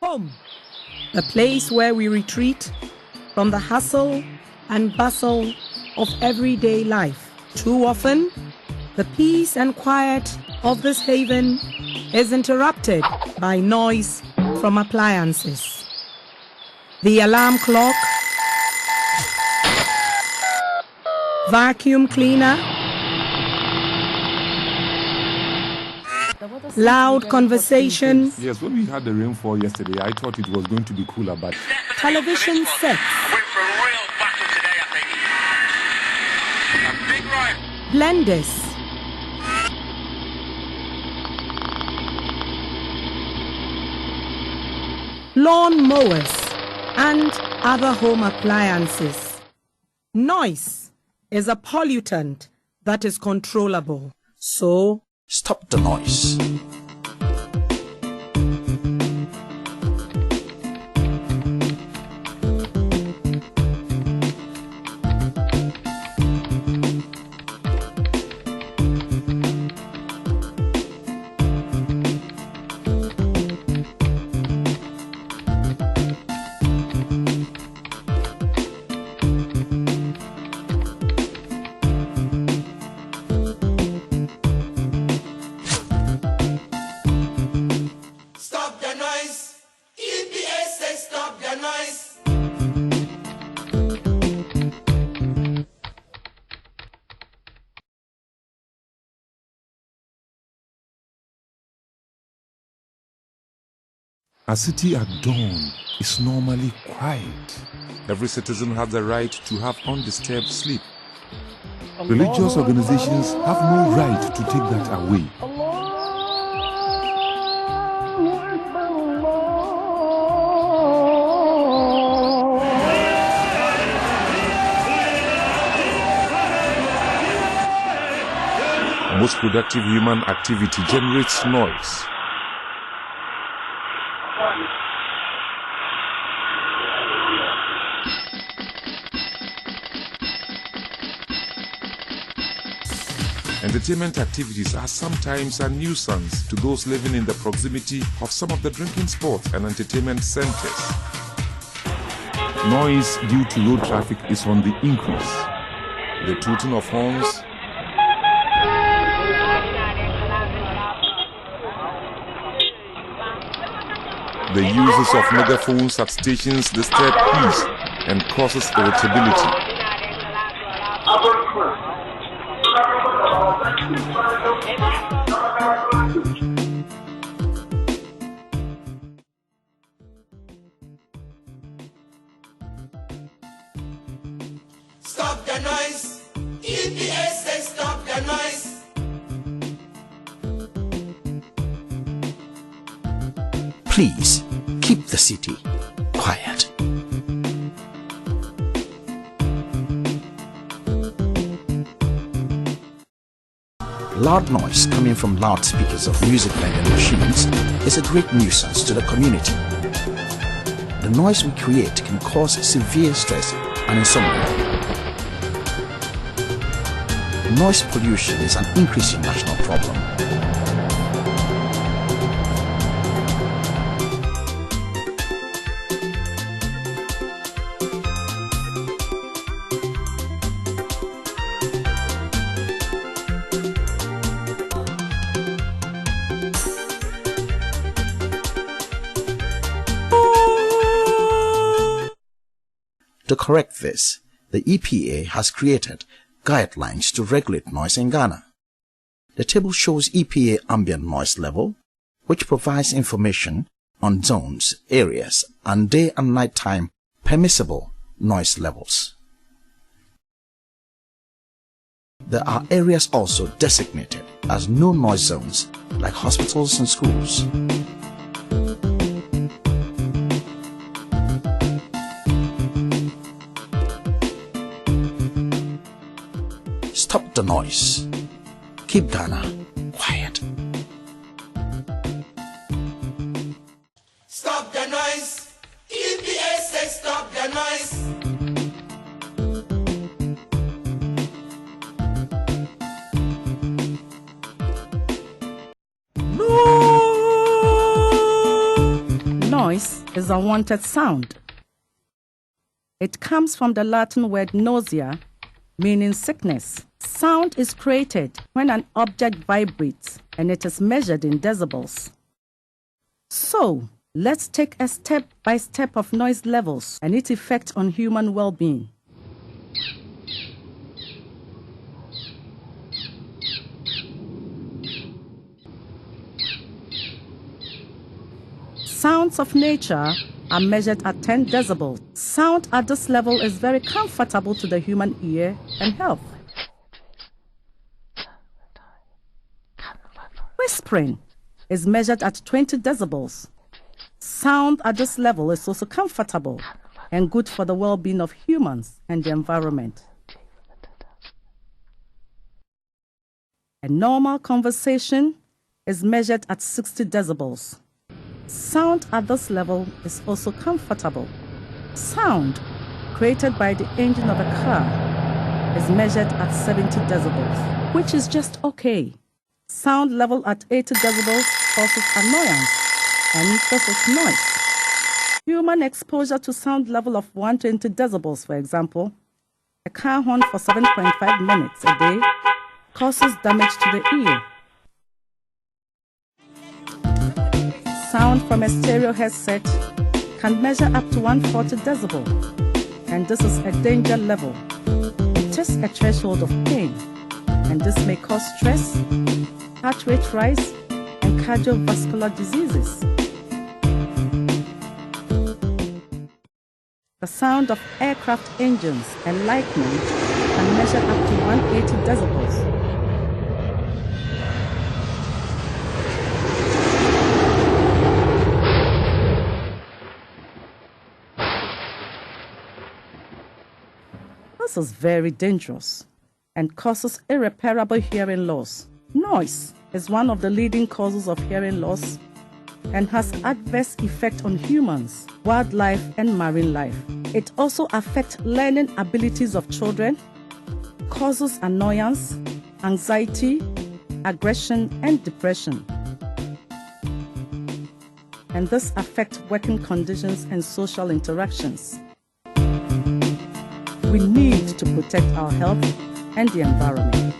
Home, the place where we retreat from the hustle and bustle of everyday life. Too often, the peace and quiet of this haven is interrupted by noise from appliances. The alarm clock, vacuum cleaner, loud conversation. Yes, when we had the rainfall yesterday, I thought it was going to be cooler, but Television sets. We're for a real battle today, I think. A big ride. Blenders. Lawn mowers and other home appliances. Noise is a pollutant that is controllable. So, stop the noise. Stop the noise. EPA says stop the noise. a city at dawn is normally quiet. Every citizen has the right to have undisturbed sleep. Religious organizations have no right to take that away. Most productive human activity generates noise. Entertainment activities are sometimes a nuisance to those living in the proximity of some of the drinking spots and entertainment centers. Noise due to road traffic is on the increase. The tooting of horns, the uses of megaphones at stations disturb peace and causes irritability. Stop the noise. EPA says stop the noise. Please keep the city quiet. Loud noise coming from loudspeakers of music vending machines is a great nuisance to the community. The noise we create can cause severe stress and insomnia. Noise pollution is an increasing national problem. To correct this, the EPA has created guidelines to regulate noise in Ghana. The table shows EPA ambient noise level, which provides information on zones, areas, and day and night time permissible noise levels. There are areas also designated as no noise zones, like hospitals and schools. Stop the noise. Keep Ghana quiet. Stop the noise. EPA says stop the noise. noise is unwanted sound. It comes from the Latin word nausea, meaning sickness. Sound is created when an object vibrates, and it is measured in decibels. So, let's take a step-by-step of noise levels and its effect on human well-being. Sounds of nature are measured at 10 decibels. Sound at this level is very comfortable to the human ear and health. Whispering is measured at 20 decibels. Sound at this level is also comfortable and good for the well-being of humans and the environment. A normal conversation is measured at 60 decibels. Sound at this level is also comfortable. Sound created by the engine of a car is measured at 70 decibels, which is just okay. Sound level at 80 decibels causes annoyance, and this is noise. Human exposure to sound level of 120 decibels, for example, a car horn for 7.5 minutes a day causes damage to the ear. Sound from a stereo headset can measure up to 140 decibels, and this is a danger level. It is a threshold of pain, and this may cause stress, heart rate rise, and cardiovascular diseases. The sound of aircraft engines and lightning can measure up to 180 decibels. This is very dangerous and causes irreparable hearing loss. Noise is one of the leading causes of hearing loss and has adverse effect on humans, wildlife, and marine life. It also affects learning abilities of children, causes annoyance, anxiety, aggression, and depression. And this affects working conditions and social interactions. We need to protect our health and the environment.